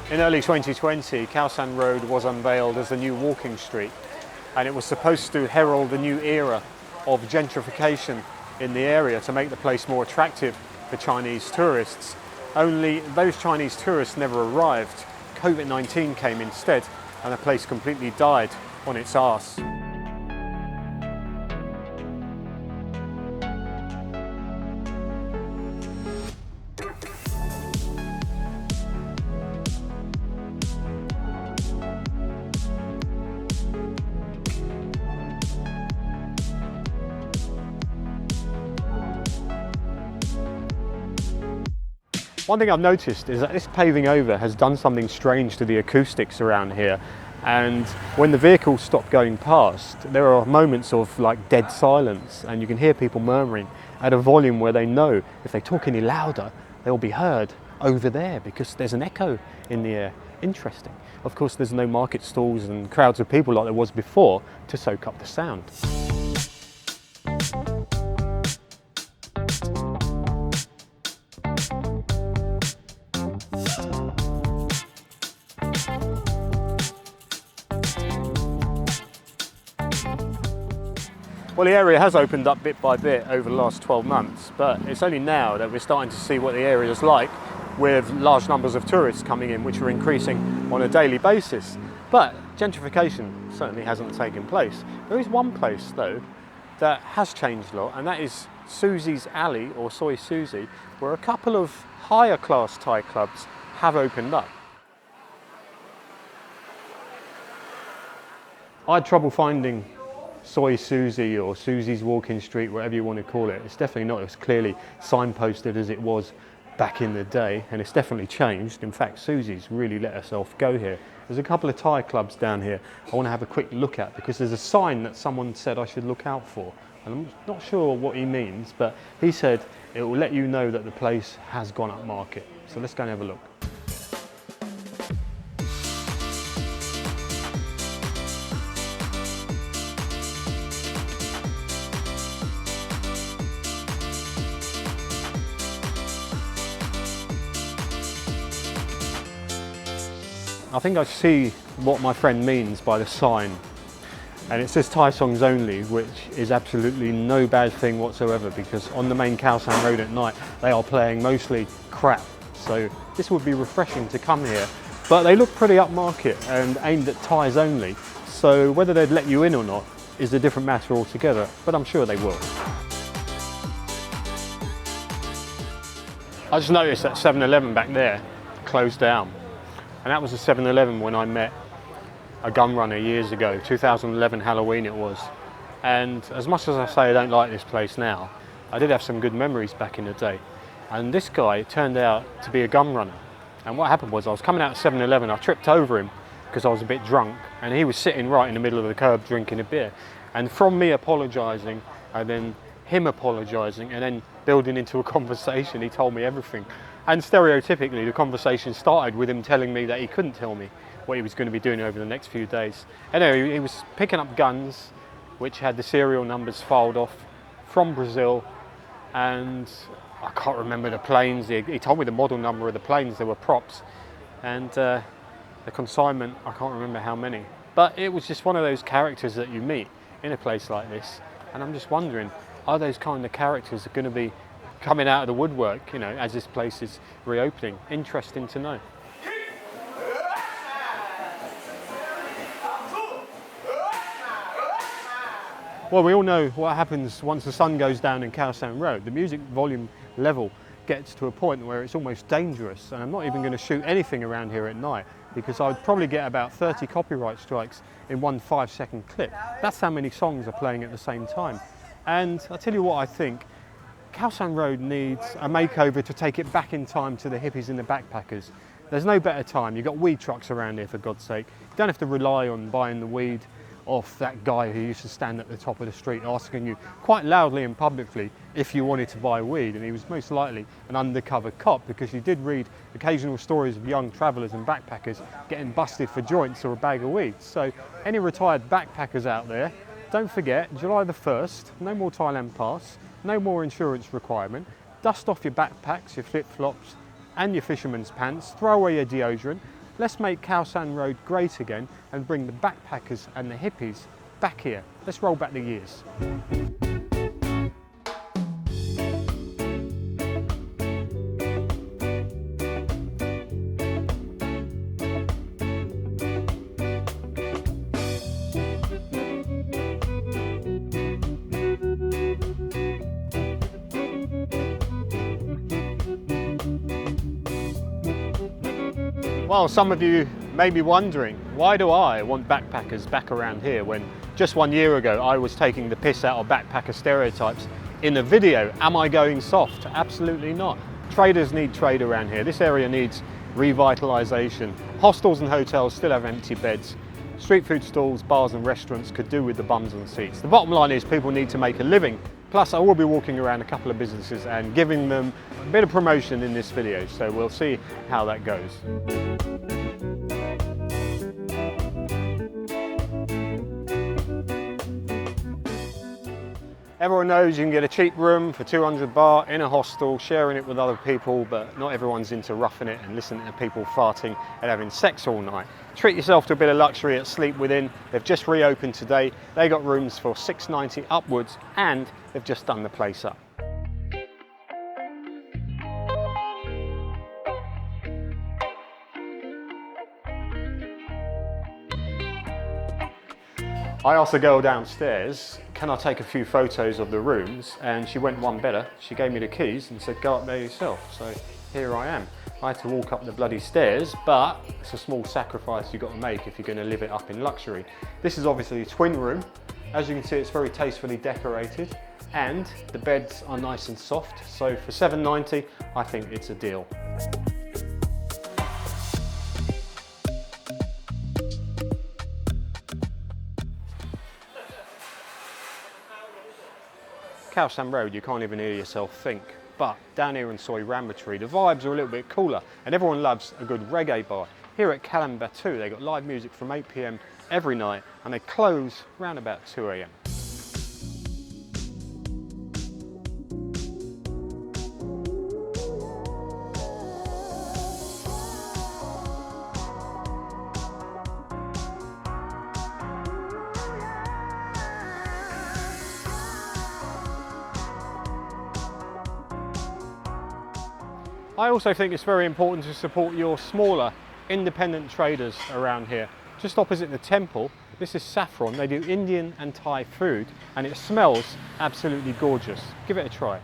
In early 2020, Khao San Road was unveiled as a new walking street, and it was supposed to herald a new era of gentrification in the area to make the place more attractive for Chinese tourists. Only those Chinese tourists never arrived. COVID-19 came instead, and the place completely died on its arse. One thing I've noticed is that this paving over has done something strange to the acoustics around here, and when the vehicles stop going past, there are moments of like dead silence, and you can hear people murmuring at a volume where they know if they talk any louder they'll be heard over there because there's an echo in the air. Interesting. Of course there's no market stalls and crowds of people like there was before to soak up the sound. Well, the area has opened up bit by bit over the last 12 months, but it's only now that we're starting to see what the area is like with large numbers of tourists coming in, which are increasing on a daily basis. But gentrification certainly hasn't taken place. There is one place though that has changed a lot, and that is Susies Alley, or Soy Susie, where a couple of higher class Thai clubs have opened up. I had trouble finding Soy Susie or Susie's Walking Street, whatever you want to call it. It's definitely not as clearly signposted as it was back in the day, and it's definitely changed. In fact, Susie's really let herself go here. There's a couple of Thai clubs down here I want to have a quick look at because there's a sign that someone said I should look out for, and I'm not sure what he means, but he said it will let you know that the place has gone up market. So let's go and have a look. I think I see what my friend means by the sign, and it says Thai songs only, which is absolutely no bad thing whatsoever, because on the main Khao San Road at night they are playing mostly crap, so this would be refreshing to come here. But they look pretty upmarket and aimed at Thais only, so whether they'd let you in or not is a different matter altogether, but I'm sure they will. I just noticed that 7-Eleven back there closed down. And that was a 7-Eleven when I met a gun runner years ago, 2011 Halloween it was. And as much as I say I don't like this place now, I did have some good memories back in the day. And this guy turned out to be a gun runner. And what happened was I was coming out of 7-Eleven, I tripped over him because I was a bit drunk, and he was sitting right in the middle of the curb drinking a beer. And from me apologising, and then him apologising, and then building into a conversation, he told me everything. And stereotypically, the conversation started with him telling me that he couldn't tell me what he was going to be doing over the next few days. Anyway, he was picking up guns which had the serial numbers filed off from Brazil, and I can't remember the planes. He told me the model number of the planes. They were props, and the consignment, I can't remember how many. But it was just one of those characters that you meet in a place like this, and I'm just wondering, are those kind of characters going to be coming out of the woodwork, you know, as this place is reopening? Interesting to know. Well, we all know what happens once the sun goes down in Khao San Road. The music volume level gets to a point where it's almost dangerous, and I'm not even going to shoot anything around here at night because I would probably get about 30 copyright strikes in one 5-second clip. That's how many songs are playing at the same time. And I'll tell you what I think, Khao San Road needs a makeover to take it back in time to the hippies and the backpackers. There's no better time. You've got weed trucks around here, for God's sake. You don't have to rely on buying the weed off that guy who used to stand at the top of the street asking you quite loudly and publicly if you wanted to buy weed, and he was most likely an undercover cop, because you did read occasional stories of young travellers and backpackers getting busted for joints or a bag of weed. So any retired backpackers out there, don't forget, July the 1st, no more Thailand pass, no more insurance requirement. Dust off your backpacks, your flip-flops and your fisherman's pants, throw away your deodorant, let's make Khao San Road great again and bring the backpackers and the hippies back here. Let's roll back the years. Well, some of you may be wondering, why do I want backpackers back around here when just 1 year ago I was taking the piss out of backpacker stereotypes in a video? Am I going soft? Absolutely not. Traders need trade around here. This area needs revitalisation. Hostels and hotels still have empty beds. Street food stalls, bars and restaurants could do with the bums on seats. The bottom line is people need to make a living. Plus I will be walking around a couple of businesses and giving them a bit of promotion in this video, so we'll see how that goes. Everyone knows you can get a cheap room for 200 baht in a hostel, sharing it with other people, but not everyone's into roughing it and listening to people farting and having sex all night. Treat yourself to a bit of luxury at Sleep Within. They've just reopened today. They got rooms for $6.90 upwards and they've just done the place up. I asked the girl downstairs, can I take a few photos of the rooms? And she went one better. She gave me the keys and said, go up there yourself. So here I am. I had to walk up the bloody stairs, but it's a small sacrifice you've got to make if you're going to live it up in luxury. This is obviously a twin room. As you can see, it's very tastefully decorated and the beds are nice and soft. So for $7.90, I think it's a deal. Khao San Road, you can't even hear yourself think. But down here in Soi Rambatri, the vibes are a little bit cooler and everyone loves a good reggae bar. Here at Calamba too, they got live music from 8 PM every night and they close around about 2 AM. I also think it's very important to support your smaller independent traders around here. Just opposite the temple, this is Saffron. They do Indian and Thai food and it smells absolutely gorgeous. Give it a try.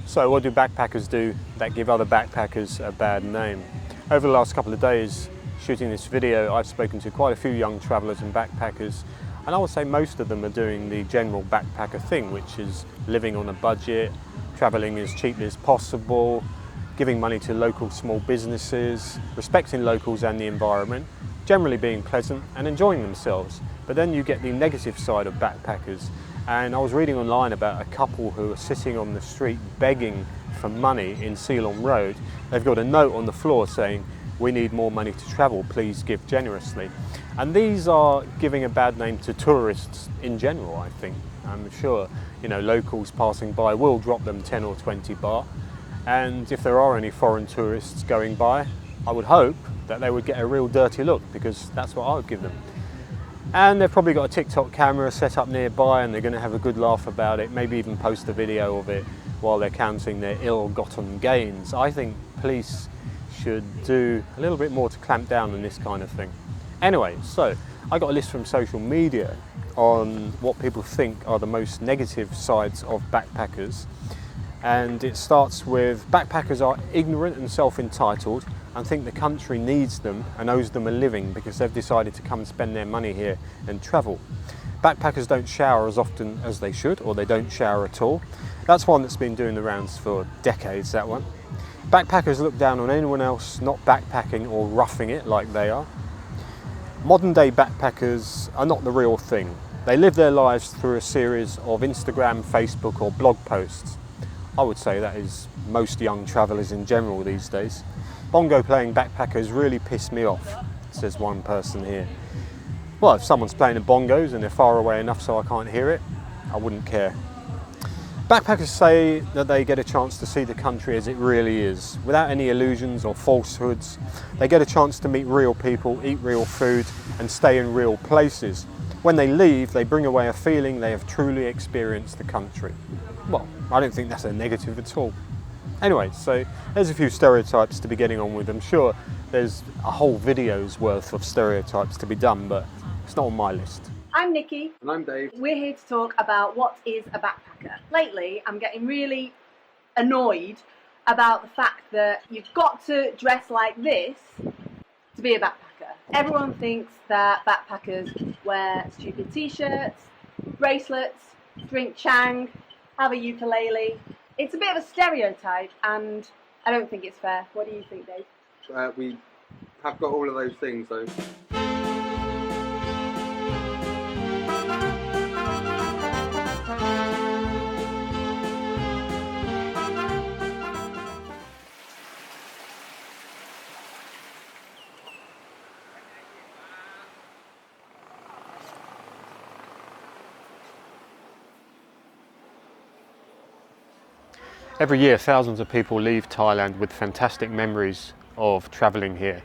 So what do backpackers do that give other backpackers a bad name? Over the last couple of days shooting this video, I've spoken to quite a few young travellers and backpackers, and I would say most of them are doing the general backpacker thing, which is living on a budget, travelling as cheaply as possible, giving money to local small businesses, respecting locals and the environment, generally being pleasant and enjoying themselves. But then you get the negative side of backpackers. And I was reading online about a couple who are sitting on the street begging for money in Ceylon Road. They've got a note on the floor saying, we need more money to travel, please give generously. And these are giving a bad name to tourists in general, I think. I'm sure, locals passing by will drop them 10 or 20 baht. And if there are any foreign tourists going by, I would hope that they would get a real dirty look, because that's what I would give them. And they've probably got a TikTok camera set up nearby and they're going to have a good laugh about it, maybe even post a video of it while they're counting their ill-gotten gains. I think police should do a little bit more to clamp down on this kind of thing. Anyway, so I got a list from social media on what people think are the most negative sides of backpackers. And it starts with, backpackers are ignorant and self-entitled and think the country needs them and owes them a living because they've decided to come and spend their money here and travel. Backpackers don't shower as often as they should, or they don't shower at all. That's one that's been doing the rounds for decades, that one. Backpackers look down on anyone else not backpacking or roughing it like they are. Modern day backpackers are not the real thing. They live their lives through a series of Instagram, Facebook or blog posts. I would say that is most young travellers in general these days. Bongo playing backpackers really piss me off, says one person here. Well, if someone's playing the bongos and they're far away enough so I can't hear it, I wouldn't care. Backpackers say that they get a chance to see the country as it really is, without any illusions or falsehoods. They get a chance to meet real people, eat real food, and stay in real places. When they leave, they bring away a feeling they have truly experienced the country. Well, I don't think that's a negative at all. Anyway, so there's a few stereotypes to be getting on with. I'm sure there's a whole video's worth of stereotypes to be done, but it's not on my list. I'm Nikki. And I'm Dave. We're here to talk about what is a backpacker. Lately, I'm getting really annoyed about the fact that you've got to dress like this to be a backpacker. Everyone thinks that backpackers wear stupid t-shirts, bracelets, drink chang, have a ukulele. It's a bit of a stereotype and I don't think it's fair. What do you think, Dave? We have got all of those things though. Every year, thousands of people leave Thailand with fantastic memories of travelling here.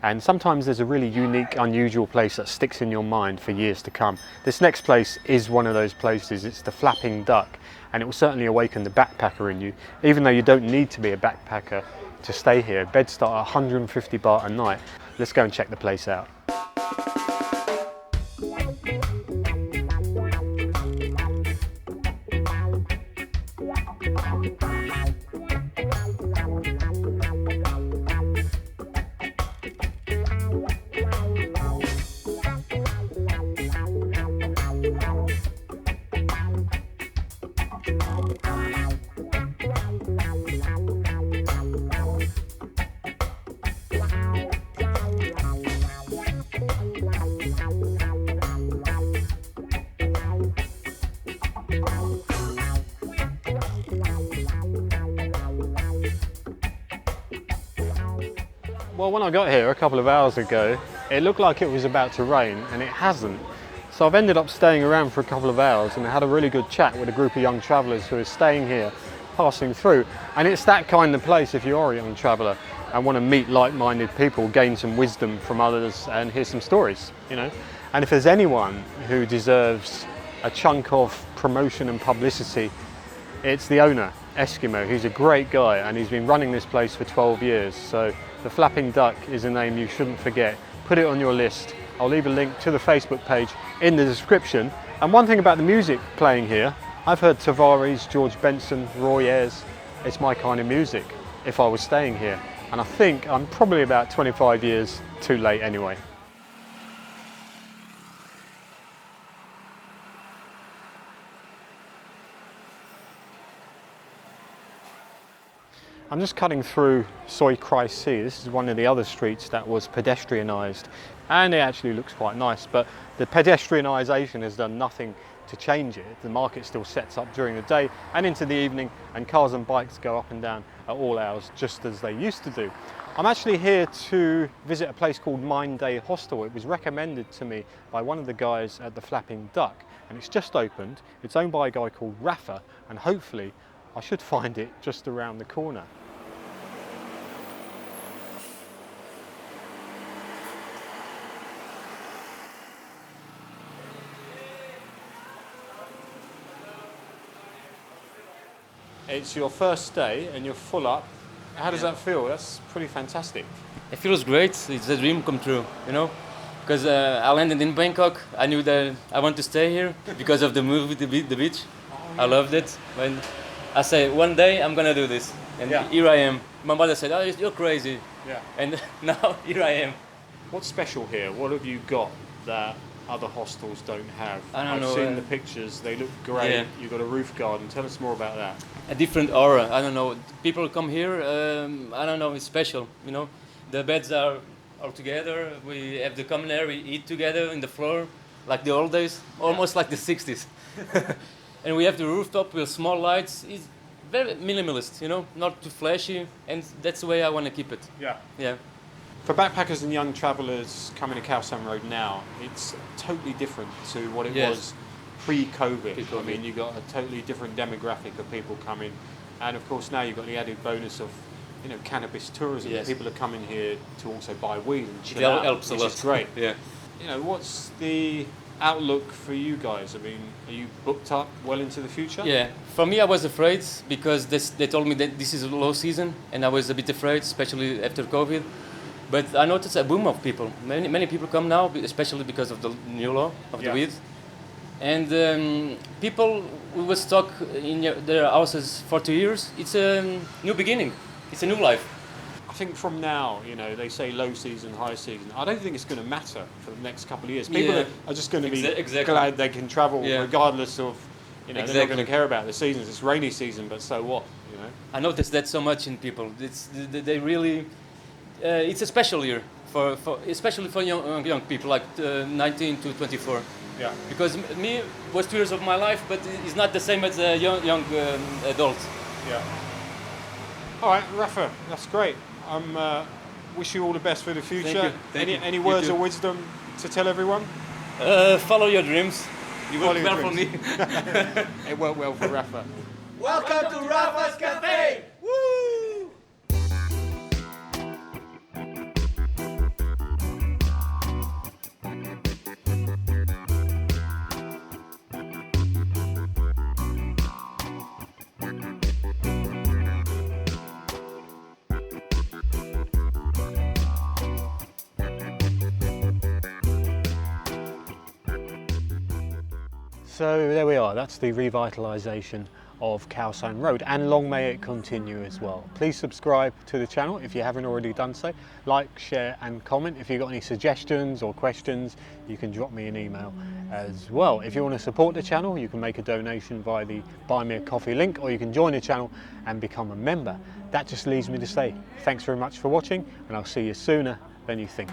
And sometimes there's a really unique, unusual place that sticks in your mind for years to come. This next place is one of those places. It's the Fling Duck, and it will certainly awaken the backpacker in you. Even though you don't need to be a backpacker to stay here. Beds start at 150 baht a night. Let's go and check the place out. Well, when I got here a couple of hours ago, it looked like it was about to rain, and it hasn't. So I've ended up staying around for a couple of hours and I had a really good chat with a group of young travellers who are staying here, passing through. And it's that kind of place if you are a young traveller and want to meet like-minded people, gain some wisdom from others and hear some stories, you know. And if there's anyone who deserves a chunk of promotion and publicity, it's the owner, Eskimo. He's a great guy and he's been running this place for 12 years. So the Fling Duck is a name you shouldn't forget. Put it on your list. I'll leave a link to the Facebook page in the description. And one thing about the music playing here, I've heard Tavares, George Benson, Roy Ayers. It's my kind of music if I was staying here. And I think I'm probably about 25 years too late anyway. I'm just cutting through Soi Krai Si. This is one of the other streets that was pedestrianised, and it actually looks quite nice, but the pedestrianisation has done nothing to change it. The market still sets up during the day and into the evening, and cars and bikes go up and down at all hours just as they used to do. I'm actually here to visit a place called Mind Day Hostel. It was recommended to me by one of the guys at the Fling Duck, and it's just opened. It's owned by a guy called Rafa, and hopefully I should find it just around the corner. It's your first day and you're full up. How does that feel? That's pretty fantastic. It feels great. It's a dream come true, you know? Because I landed in Bangkok. I knew that I want to stay here because of the movie, The Beach. Oh, yeah. I loved it. When I say, one day I'm gonna do this. And here I am. My mother said, oh, you're crazy. Yeah. And now here I am. What's special here? What have you got that other hostels don't have? I've seen the pictures, they look great. Yeah. You've got a roof garden. Tell us more about that. A different aura. I don't know. People come here, I don't know, it's special, you know? The beds are all together. We have the common area, we eat together in the floor, like the old days, almost like the 60s. And we have the rooftop with small lights. It's very minimalist, you know, not too flashy, and that's the way I want to keep it. Yeah. Yeah. For backpackers and young travellers coming to Khao San Road now, it's totally different to what it Yes. was pre-COVID. Pre-COVID. I mean, you've got a totally different demographic of people coming, and of course now you've got the added bonus of, you know, cannabis tourism. Yes. People are coming here to also buy weed and chill It out, helps a which lot. is great. Yeah. You know, what's the outlook for you guys? I mean, are you booked up well into the future? Yeah, for me I was afraid because they told me that this is a low season, and I was a bit afraid, especially after COVID. But I noticed a boom of people. Many people come now, especially because of the new law of the weed. And people who were stuck in their houses for 2 years, it's a new beginning. It's a new life. I think from now, you know, they say low season, high season. I don't think it's going to matter for the next couple of years. People Yeah. are just going to be Exactly. glad they can travel Yeah. regardless of, you know, they're not Exactly. going to care about the seasons. It's rainy season, but so what, you know? I noticed that so much in people. They really, it's a special year especially for young people like 19 to 24. Yeah. Because me was 2 years of my life, but it's not the same as a young adult. Yeah. All right, Rafa, that's great. Wish you all the best for the future. you. Thank you. Any You words too. of wisdom to tell everyone? Follow your dreams. You Follow work your well for me. dreams. It worked well for Rafa. Welcome to Rafa's Cafe! Woo! So there we are, that's the revitalisation of Khao San Road, and long may it continue as well. Please subscribe to the channel if you haven't already done so. Like, share and comment. If you've got any suggestions or questions, you can drop me an email as well. If you want to support the channel, you can make a donation via the Buy Me a Coffee link, or you can join the channel and become a member. That just leaves me to say thanks very much for watching, and I'll see you sooner than you think.